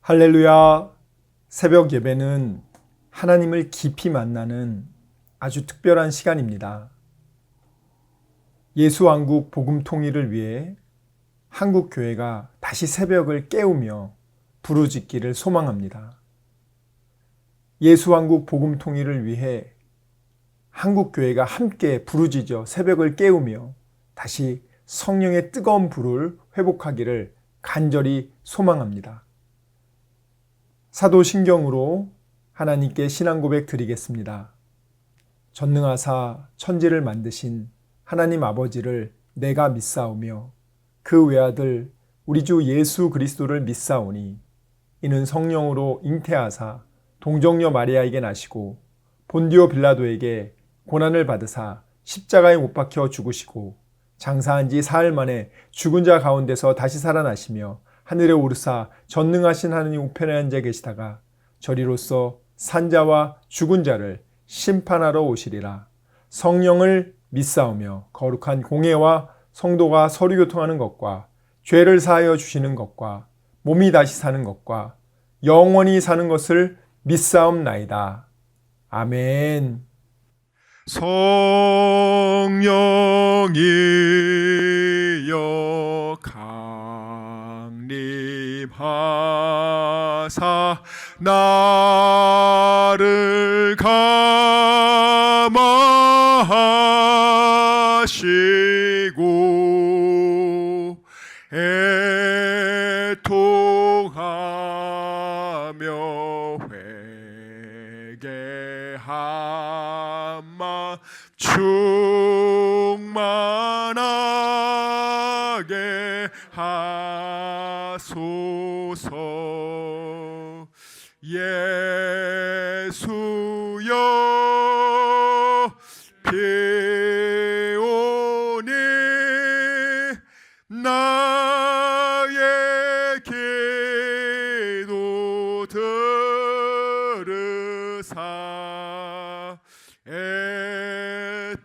할렐루야. 새벽 예배는 하나님을 깊이 만나는 아주 특별한 시간입니다. 예수왕국 복음 통일을 위해 한국 교회가 다시 새벽을 깨우며 부르짖기를 소망합니다. 예수왕국 복음 통일을 위해 한국 교회가 함께 부르짖어 새벽을 깨우며 다시 성령의 뜨거운 불을 회복하기를 간절히 소망합니다. 사도신경으로 하나님께 신앙 고백 드리겠습니다. 전능하사 천지를 만드신 하나님 아버지를 내가 믿사오며 그 외아들 우리 주 예수 그리스도를 믿사오니 이는 성령으로 잉태하사 동정녀 마리아에게 나시고 본디오 빌라도에게 고난을 받으사 십자가에 못 박혀 죽으시고 장사한 지 사흘 만에 죽은 자 가운데서 다시 살아나시며 하늘에 오르사 전능하신 하느님 우편에 앉아 계시다가 저리로서 산자와 죽은 자를 심판하러 오시리라. 성령을 믿사오며 거룩한 공회와 성도가 서로 교통하는 것과 죄를 사하여 주시는 것과 몸이 다시 사는 것과 영원히 사는 것을 믿사옵나이다. 아멘. 성령이여 강림하사 나를 감화하시고 애통하며 회개하마 충만하게 하소서. 예수여 비오니 나의 기도 들으사 애통하며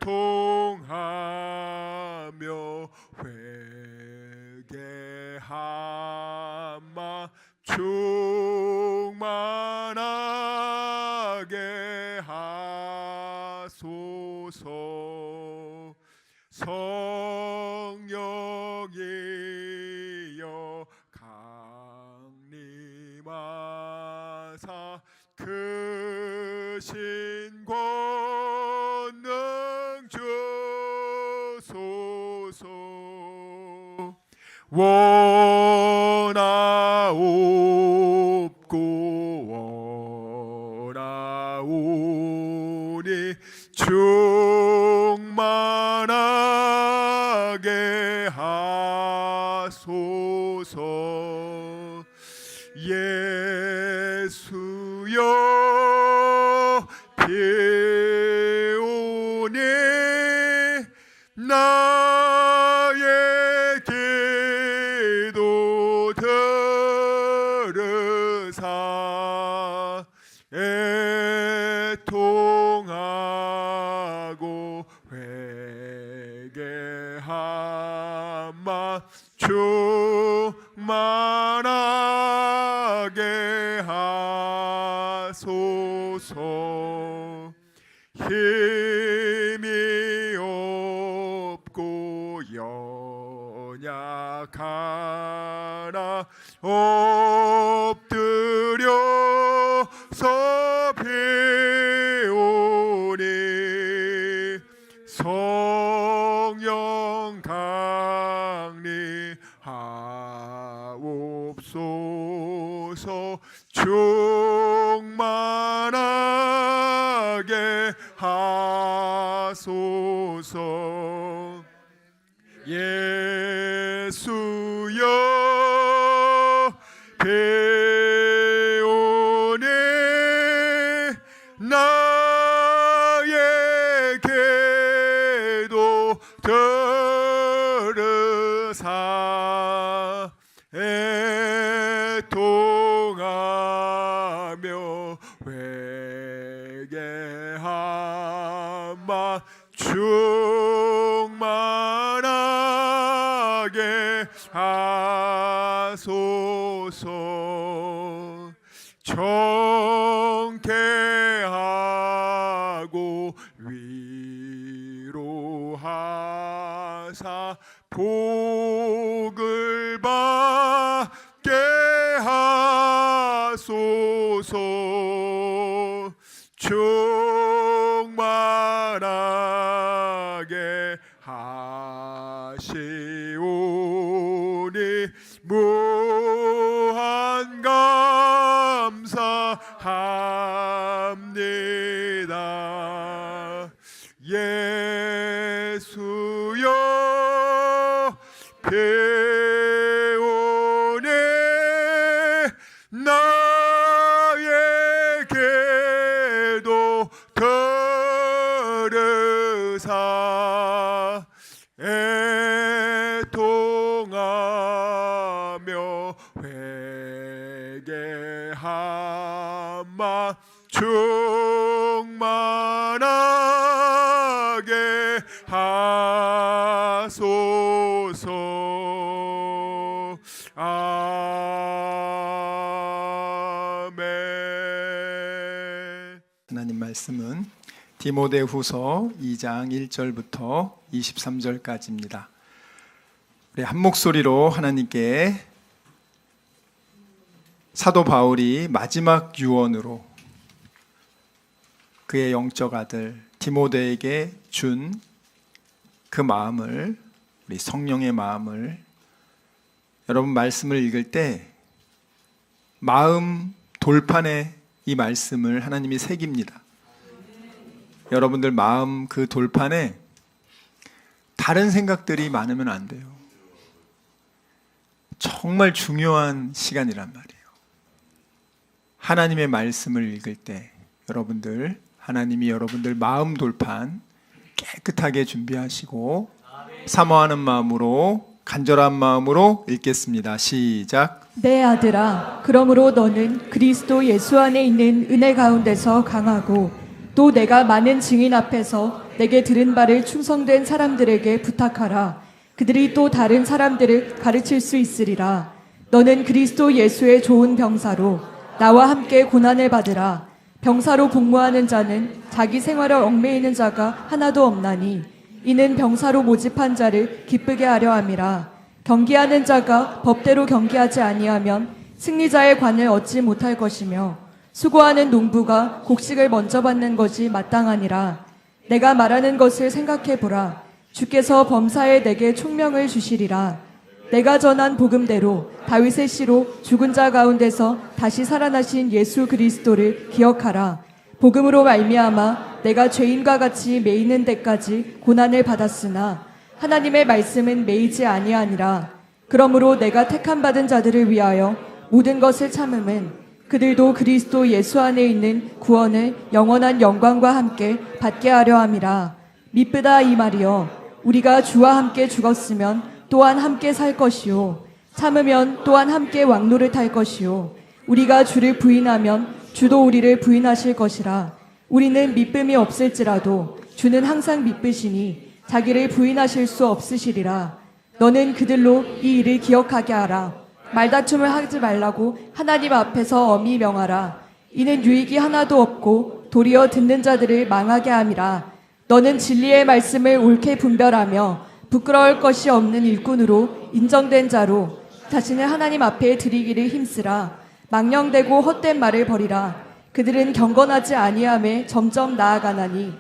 회개하마 충만하게 하소서. 성령이여 강림하사 크신 권능 주소서. 원하옵니 충만하게 하소서. 예수여 비오니 나의 기도 들으사 애통하고 회개하마 충만하게 하소서. 힘이 없고 연약하나 엎드려서 비오니 성령 강림하옵소서. 충만하게 하소서. 예수여 비오니 나의 기도 들으사 애통하며 회개하마 충만하게 하소서. 정케하고 위로하사 복을 받게 하소서. 충만하게 하시오니 무한 감사합니다. 예수여 배우니 나에게도 들으사 애통하며 회개하마 충만하게 하소서. 아멘. 하나님 말씀은 디모데후서 2장 1절부터 23절까지입니다. 우리 한 목소리로 하나님께 사도 바울이 마지막 유언으로 그의 영적 아들 디모데에게 준 그 마음을, 우리 성령의 마음을, 여러분 말씀을 읽을 때 마음 돌판에 이 말씀을 하나님이 새깁니다. 여러분들 마음 그 돌판에 다른 생각들이 많으면 안 돼요. 정말 중요한 시간이란 말이에요. 하나님의 말씀을 읽을 때 여러분들, 하나님이 여러분들 마음 돌판 깨끗하게 준비하시고 사모하는 마음으로, 간절한 마음으로 읽겠습니다. 시작. 내 아들아, 그러므로 너는 그리스도 예수 안에 있는 은혜 가운데서 강하고 또 내가 많은 증인 앞에서 내게 들은 바를 충성된 사람들에게 부탁하라. 그들이 또 다른 사람들을 가르칠 수 있으리라. 너는 그리스도 예수의 좋은 병사로 나와 함께 고난을 받으라. 병사로 복무하는 자는 자기 생활을 얽매이는 자가 하나도 없나니 이는 병사로 모집한 자를 기쁘게 하려 함이라. 경기하는 자가 법대로 경기하지 아니하면 승리자의 관을 얻지 못할 것이며 수고하는 농부가 곡식을 먼저 받는 것이 마땅하니라. 내가 말하는 것을 생각해 보라. 주께서 범사에 내게 총명을 주시리라. 내가 전한 복음대로 다윗의 씨로 죽은 자 가운데서 다시 살아나신 예수 그리스도를 기억하라. 복음으로 말미암아 내가 죄인과 같이 매이는 데까지 고난을 받았으나 하나님의 말씀은 매이지 아니하니라. 그러므로 내가 택함 받은 자들을 위하여 모든 것을 참음은 그들도 그리스도 예수 안에 있는 구원을 영원한 영광과 함께 받게 하려 함이라. 미쁘다 이 말이여, 우리가 주와 함께 죽었으면 또한 함께 살 것이요, 참으면 또한 함께 왕노를 탈 것이요, 우리가 주를 부인하면 주도 우리를 부인하실 것이라. 우리는 미쁨이 없을지라도 주는 항상 미쁘시니 자기를 부인하실 수 없으시리라. 너는 그들로 이 일을 기억하게 하라. 말다툼을 하지 말라고 하나님 앞에서 엄히 명하라. 이는 유익이 하나도 없고 도리어 듣는 자들을 망하게 함이라. 너는 진리의 말씀을 옳게 분별하며 부끄러울 것이 없는 일꾼으로 인정된 자로 자신을 하나님 앞에 드리기를 힘쓰라. 망령되고 헛된 말을 버리라. 그들은 경건하지 아니함에 점점 나아가나니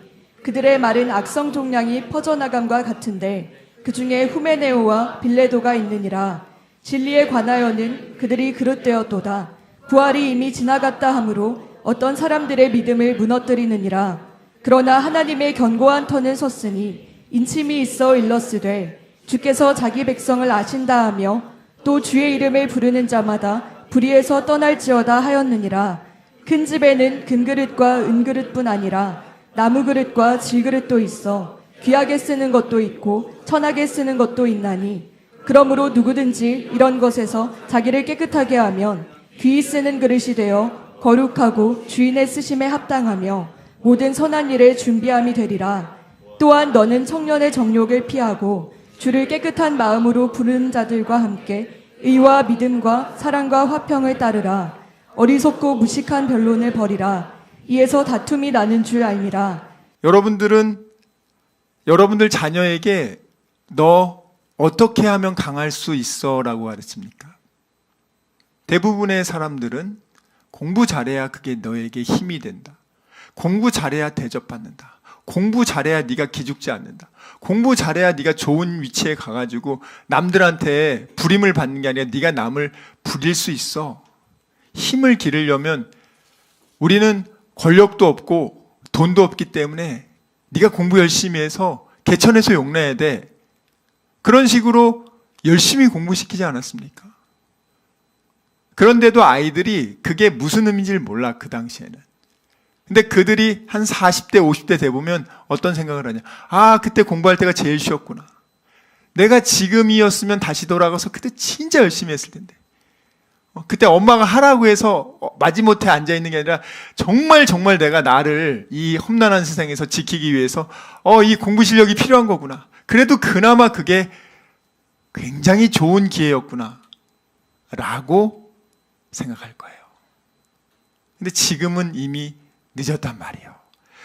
그들의 말은 악성 종량이 퍼져나감과 같은데 그 중에 후메네오와 빌레도가 있느니라. 진리에 관하여는 그들이 그릇되었도다. 부활이 이미 지나갔다 하므로 어떤 사람들의 믿음을 무너뜨리느니라. 그러나 하나님의 견고한 터는 섰으니 인침이 있어 일렀으되 주께서 자기 백성을 아신다 하며 또 주의 이름을 부르는 자마다 불의에서 떠날지어다 하였느니라. 큰 집에는 금그릇과 은그릇뿐 아니라 나무그릇과 질그릇도 있어 귀하게 쓰는 것도 있고 천하게 쓰는 것도 있나니 그러므로 누구든지 이런 것에서 자기를 깨끗하게 하면 귀히 쓰는 그릇이 되어 거룩하고 주인의 쓰심에 합당하며 모든 선한 일에 준비함이 되리라. 또한 너는 청년의 정욕을 피하고 주를 깨끗한 마음으로 부르는 자들과 함께 의와 믿음과 사랑과 화평을 따르라. 어리석고 무식한 변론을 벌이라. 이에서 다툼이 나는 줄 알미라. 여러분들 자녀에게 너 어떻게 하면 강할 수 있어? 라고 가르칩니까? 대부분의 사람들은 공부 잘해야 그게 너에게 힘이 된다. 공부 잘해야 대접받는다. 공부 잘해야 네가 기죽지 않는다. 공부 잘해야 네가 좋은 위치에 가가지고 남들한테 부림을 받는 게 아니라 네가 남을 부릴 수 있어. 힘을 기르려면 우리는 권력도 없고 돈도 없기 때문에 네가 공부 열심히 해서 개천에서 용내야 돼. 그런 식으로 열심히 공부시키지 않았습니까? 그런데도 아이들이 그게 무슨 의미인지를 몰라, 그 당시에는. 근데 그들이 한 40대, 50대 돼보면 어떤 생각을 하냐. 아, 그때 공부할 때가 제일 쉬웠구나. 내가 지금이었으면 다시 돌아가서 그때 진짜 열심히 했을 텐데. 그때 엄마가 하라고 해서 마지못해 앉아있는 게 아니라 정말 내가 나를 이 험난한 세상에서 지키기 위해서 이 공부 실력이 필요한 거구나. 그래도 그나마 그게 굉장히 좋은 기회였구나 라고 생각할 거예요. 근데 지금은 이미 늦었단 말이에요.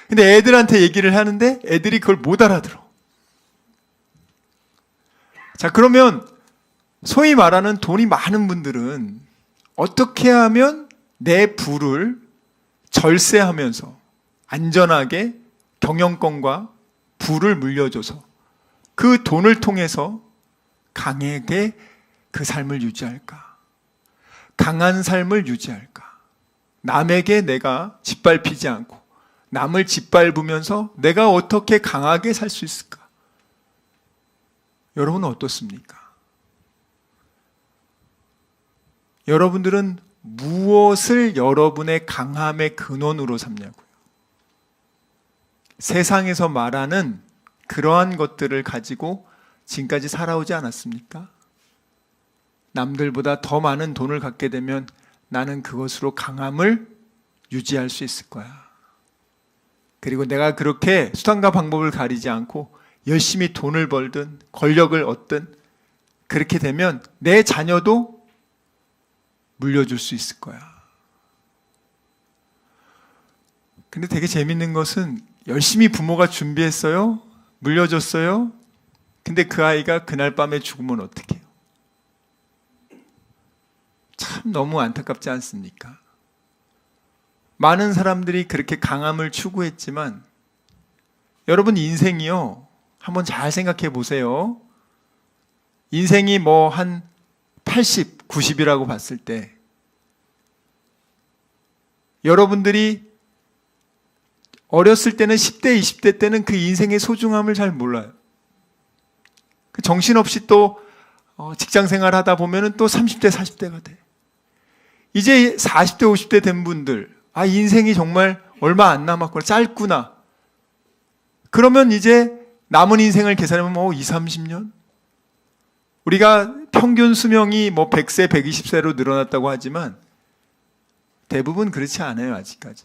근데 애들한테 얘기를 하는데 애들이 그걸 못 알아들어. 자, 그러면 소위 말하는 돈이 많은 분들은 어떻게 하면 내 부를 절세하면서 안전하게 경영권과 부를 물려줘서 그 돈을 통해서 강하게 그 삶을 유지할까? 강한 삶을 유지할까? 남에게 내가 짓밟히지 않고 남을 짓밟으면서 내가 어떻게 강하게 살 수 있을까? 여러분은 어떻습니까? 여러분들은 무엇을 여러분의 강함의 근원으로 삼냐고요? 세상에서 말하는 그러한 것들을 가지고 지금까지 살아오지 않았습니까? 남들보다 더 많은 돈을 갖게 되면 나는 그것으로 강함을 유지할 수 있을 거야. 그리고 내가 그렇게 수단과 방법을 가리지 않고 열심히 돈을 벌든 권력을 얻든 그렇게 되면 내 자녀도 물려줄 수 있을 거야. 근데 되게 재밌는 것은 열심히 부모가 준비했어요. 물려줬어요. 근데 그 아이가 그날 밤에 죽으면 어떡해요? 참 너무 안타깝지 않습니까? 많은 사람들이 그렇게 강함을 추구했지만 여러분 인생이요. 한번 잘 생각해 보세요. 인생이 뭐 한 80, 90이라고 봤을 때 여러분들이 어렸을 때는 10대, 20대 때는 그 인생의 소중함을 잘 몰라요. 그 정신없이 또 직장 생활 하다 보면은 또 30대, 40대가 돼. 이제 40대, 50대 된 분들, 인생이 정말 얼마 안 남았구나, 짧구나. 그러면 이제 남은 인생을 계산하면 20, 30년? 우리가 평균 수명이 100세, 120세로 늘어났다고 하지만 대부분 그렇지 않아요, 아직까지.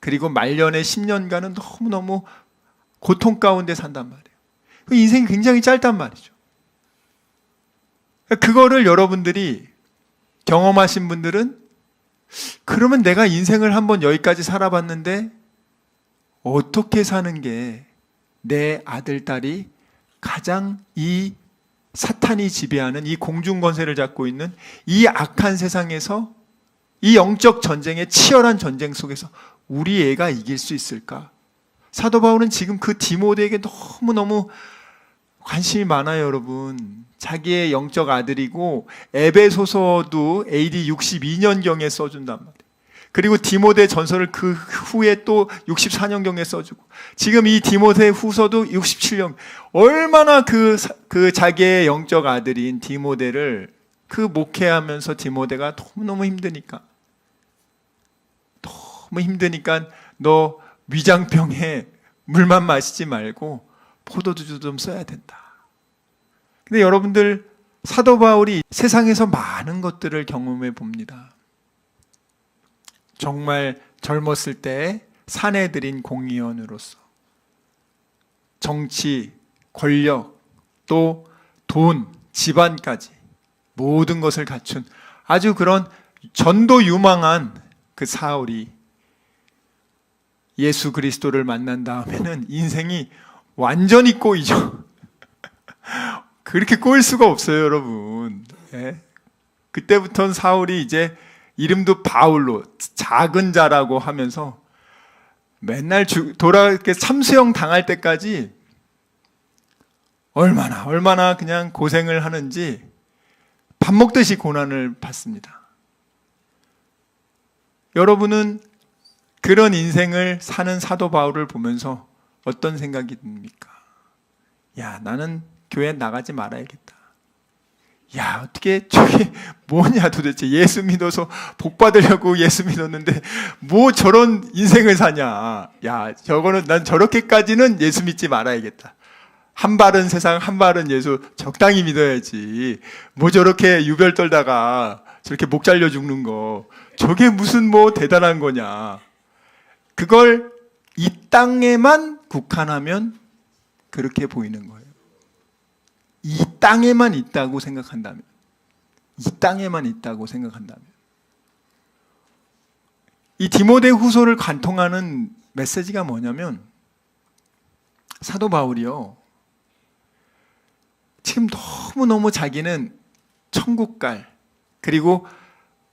그리고 말년의 10년간은 너무너무 고통 가운데 산단 말이에요. 그 인생이 굉장히 짧단 말이죠. 그거를 여러분들이 경험하신 분들은 그러면 내가 인생을 한번 여기까지 살아봤는데 어떻게 사는 게 내 아들, 딸이 가장 이 사탄이 지배하는 이 공중권세를 잡고 있는 이 악한 세상에서 이 영적 전쟁의 치열한 전쟁 속에서 우리 애가 이길 수 있을까? 사도 바울은 지금 그 디모데에게 너무너무 관심이 많아요, 여러분. 자기의 영적 아들이고 에베소서도 AD 62년경에 써준단 말이에요. 그리고 디모데 전서를 그 후에 또 64년경에 써주고 지금 이 디모데 후서도 67년 얼마나 그 자기의 영적 아들인 디모데를 그 목회하면서 디모데가 너무너무 힘드니까 너 위장병에 물만 마시지 말고 포도주 좀 써야 된다. 근데 여러분들 사도 바울이 세상에서 많은 것들을 경험해 봅니다. 정말 젊었을 때 사내들인 공의원으로서 정치, 권력, 또 돈, 집안까지 모든 것을 갖춘 아주 그런 전도 유망한 그 사울이 예수 그리스도를 만난 다음에는 인생이 완전히 꼬이죠. 그렇게 꼬일 수가 없어요, 여러분. 예? 그때부터는 사울이 이제 이름도 바울로 작은 자라고 하면서 맨날 이렇게 참수형 당할 때까지 얼마나 그냥 고생을 하는지 밥 먹듯이 고난을 받습니다. 여러분은 그런 인생을 사는 사도 바울을 보면서 어떤 생각이 듭니까? 야, 나는 교회 나가지 말아야겠다. 야, 어떻게 저게 뭐냐 도대체. 예수 믿어서 복 받으려고 예수 믿었는데 뭐 저런 인생을 사냐. 야, 저거는 난 저렇게까지는 예수 믿지 말아야겠다. 한 발은 세상, 한 발은 예수 적당히 믿어야지. 뭐 저렇게 유별 떨다가 저렇게 목 잘려 죽는 거, 저게 무슨 뭐 대단한 거냐. 그걸 이 땅에만 국한하면 그렇게 보이는 거예요. 이 땅에만 있다고 생각한다면, 이 땅에만 있다고 생각한다면, 이 디모데 후서를 관통하는 메시지가 뭐냐면, 사도 바울이요, 지금 너무너무 자기는 천국 갈, 그리고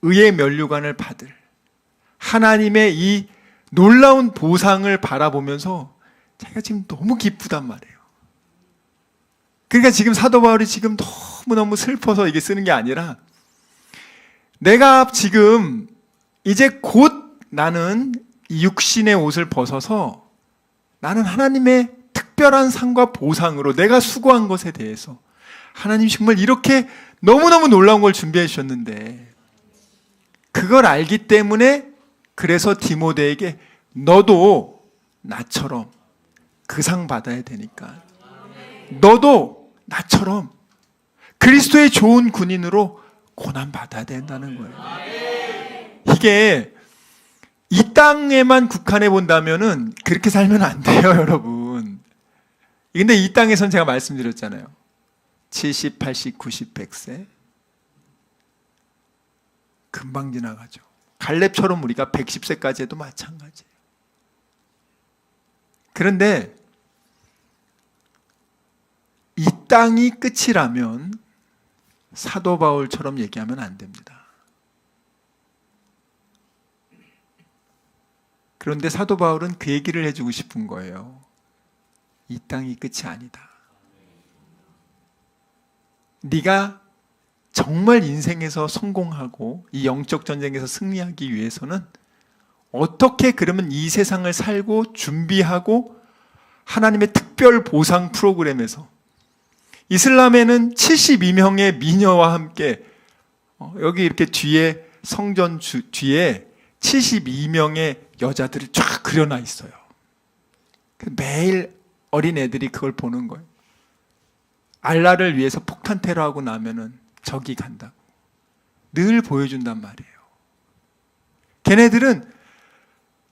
의의 면류관을 받을 하나님의 이 놀라운 보상을 바라보면서 자기가 지금 너무 기쁘단 말이에요. 그러니까 지금 사도 바울이 지금 너무너무 슬퍼서 이게 쓰는 게 아니라, 내가 지금 이제 곧 나는 육신의 옷을 벗어서 나는 하나님의 특별한 상과 보상으로 내가 수고한 것에 대해서 하나님 정말 이렇게 너무너무 놀라운 걸 준비해 주셨는데, 그걸 알기 때문에 그래서 디모데에게 너도 나처럼 그 상 받아야 되니까 너도 나처럼 그리스도의 좋은 군인으로 고난 받아야 된다는 거예요. 이게 이 땅에만 국한해 본다면은 그렇게 살면 안 돼요, 여러분. 근데 이 땅에선 제가 말씀드렸잖아요. 70, 80, 90, 100세 금방 지나가죠. 갈렙처럼 우리가 110세까지 해도 마찬가지예요. 그런데 이 땅이 끝이라면 사도 바울처럼 얘기하면 안 됩니다. 그런데 사도 바울은 그 얘기를 해주고 싶은 거예요. 이 땅이 끝이 아니다. 네가 정말 인생에서 성공하고 이 영적 전쟁에서 승리하기 위해서는 어떻게 그러면 이 세상을 살고 준비하고 하나님의 특별 보상 프로그램에서, 이슬람에는 72명의 미녀와 함께 여기 이렇게 뒤에 성전 뒤에 72명의 여자들이 쫙 그려놔 있어요. 매일 어린애들이 그걸 보는 거예요. 알라를 위해서 폭탄 테러하고 나면은 적이 간다고 늘 보여준단 말이에요. 걔네들은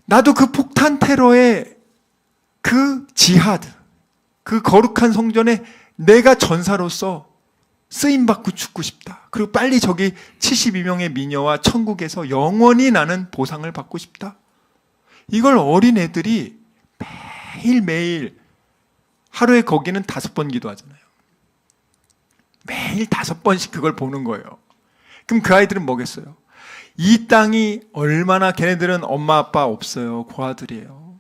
나도 그 폭탄 테러의 그 지하드, 그 거룩한 성전에 내가 전사로서 쓰임받고 죽고 싶다. 그리고 빨리 저기 72명의 미녀와 천국에서 영원히 나는 보상을 받고 싶다. 이걸 어린애들이 매일매일, 하루에 거기는 5번 기도하잖아요. 매일 5번씩 그걸 보는 거예요. 그럼 그 아이들은 뭐겠어요? 이 땅이 얼마나, 걔네들은 엄마 아빠 없어요. 고아들이에요.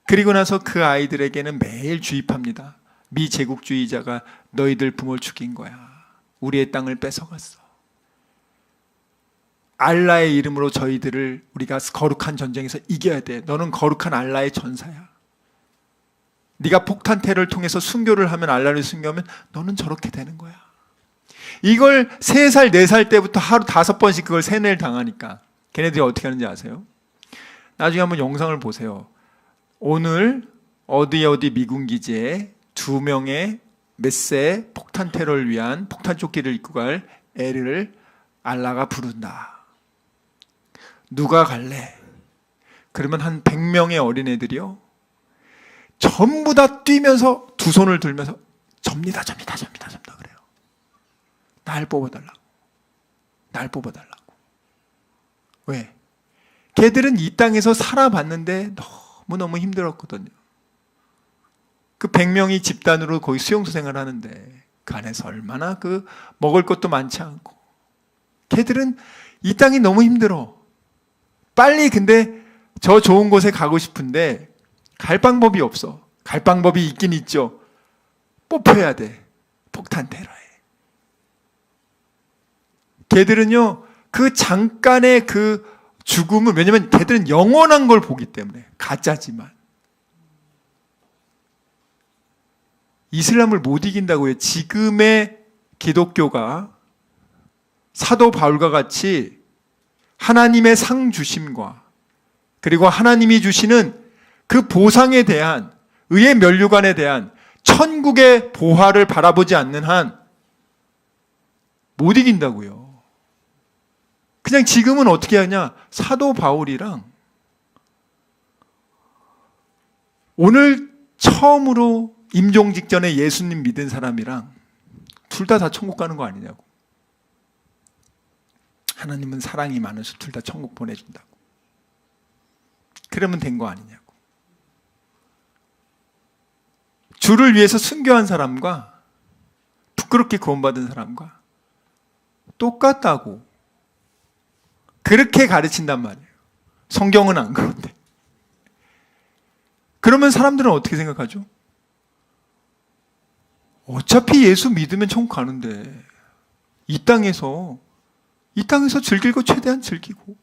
그리고 나서 그 아이들에게는 매일 주입합니다. 미제국주의자가 너희들 부모를 죽인 거야. 우리의 땅을 뺏어갔어. 알라의 이름으로 저희들을 우리가 거룩한 전쟁에서 이겨야 돼. 너는 거룩한 알라의 전사야. 네가 폭탄 테러를 통해서 순교를 하면, 알라를 순교하면 너는 저렇게 되는 거야. 이걸 3살, 4살 때부터 하루 5번씩 그걸 세뇌를 당하니까 걔네들이 어떻게 하는지 아세요? 나중에 한번 영상을 보세요. 오늘 어디 미군 기지에 2명의 몇 세 폭탄 테러를 위한 폭탄 조끼를 입고 갈 애를 알라가 부른다. 누가 갈래? 그러면 한 100명의 어린애들이요, 전부 다 뛰면서 두 손을 들면서 접니다 그래요. 날 뽑아달라고. 날 뽑아달라고. 왜? 걔들은 이 땅에서 살아봤는데 너무너무 힘들었거든요. 그 100명이 집단으로 거의 수용소 생활을 하는데 그 안에서 얼마나 그 먹을 것도 많지 않고 걔들은 이 땅이 너무 힘들어. 빨리 근데 저 좋은 곳에 가고 싶은데 갈 방법이 없어. 갈 방법이 있긴 있죠. 뽑혀야 돼. 폭탄 테러에. 걔들은요, 그 잠깐의 그 죽음을, 왜냐면 걔들은 영원한 걸 보기 때문에, 가짜지만. 이슬람을 못 이긴다고요. 지금의 기독교가 사도 바울과 같이 하나님의 상 주심과 그리고 하나님이 주시는 그 보상에 대한 의의 면류관에 대한 천국의 보화를 바라보지 않는 한 못 이긴다고요. 그냥 지금은 어떻게 하냐? 사도 바울이랑 오늘 처음으로 임종 직전에 예수님 믿은 사람이랑 둘 다 천국 가는 거 아니냐고. 하나님은 사랑이 많으셔서 둘 다 천국 보내준다고. 그러면 된 거 아니냐고. 주를 위해서 순교한 사람과 부끄럽게 구원받은 사람과 똑같다고. 그렇게 가르친단 말이에요. 성경은 안 그런데. 그러면 사람들은 어떻게 생각하죠? 어차피 예수 믿으면 천국 가는데 이 땅에서 즐길 거 최대한 즐기고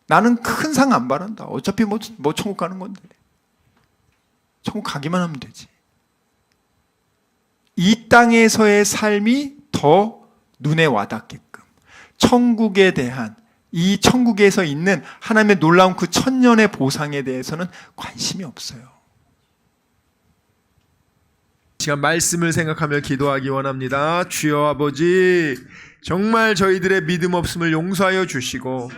나는 큰 상 안 바란다. 어차피 뭐 천국 가는 건데 천국 가기만 하면 되지. 이 땅에서의 삶이 더 눈에 와닿게끔 천국에 대한 이 천국에서 있는 하나님의 놀라운 그 천년의 보상에 대해서는 관심이 없어요. 시간 말씀을 생각하며 기도하기 원합니다. 주여 아버지, 정말 저희들의 믿음 없음을 용서하여 주시고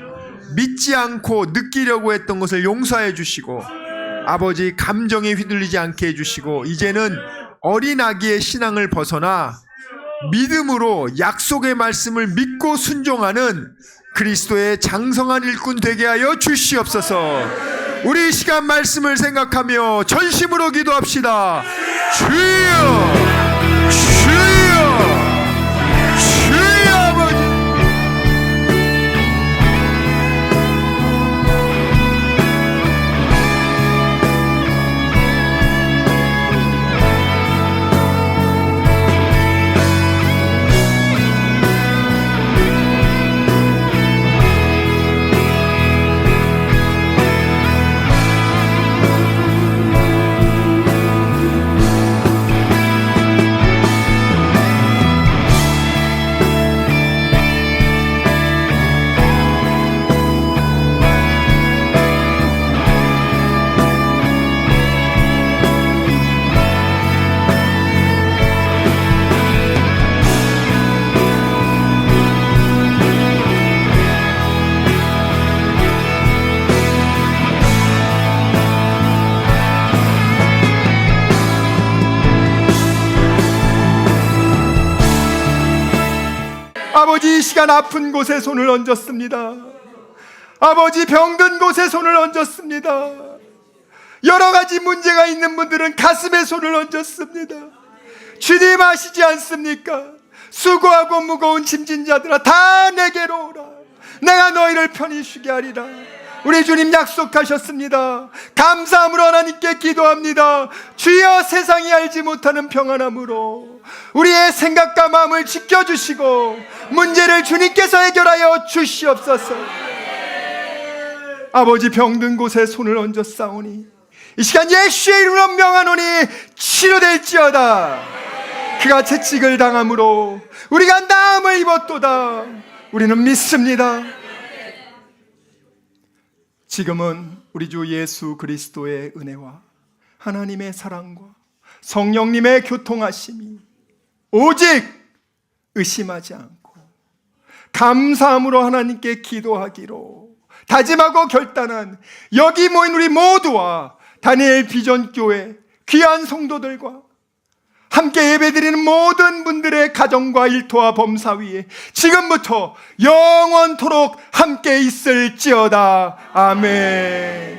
믿지 않고 느끼려고 했던 것을 용서해 주시고 아버지 감정에 휘둘리지 않게 해주시고 이제는 어린 아기의 신앙을 벗어나 믿음으로 약속의 말씀을 믿고 순종하는 그리스도의 장성한 일꾼 되게 하여 주시옵소서. 우리 이 시간 말씀을 생각하며 전심으로 기도합시다. 주여, 주여, 주여 아버지. 아버지, 이 시간 아픈 곳에 손을 얹었습니다. 아버지, 병든 곳에 손을 얹었습니다. 여러 가지 문제가 있는 분들은 가슴에 손을 얹었습니다. 주님 아시지 않습니까? 수고하고 무거운 짐진 자들아 다 내게로 오라. 내가 너희를 편히 쉬게 하리라. 우리 주님 약속하셨습니다. 감사함으로 하나님께 기도합니다. 주여, 세상이 알지 못하는 평안함으로 우리의 생각과 마음을 지켜주시고 문제를 주님께서 해결하여 주시옵소서. 아버지, 병든 곳에 손을 얹어 싸우니 이 시간 예수의 이름으로 명하노니 치료될지어다. 그가 채찍을 당함으로 우리가 나음을 입었도다. 우리는 믿습니다. 지금은 우리 주 예수 그리스도의 은혜와 하나님의 사랑과 성령님의 교통하심이 오직 의심하지 않고 감사함으로 하나님께 기도하기로 다짐하고 결단한 여기 모인 우리 모두와 다니엘 비전교회 귀한 성도들과 함께 예배드리는 모든 분들의 가정과 일터와 범사 위에 지금부터 영원토록 함께 있을지어다. 아멘.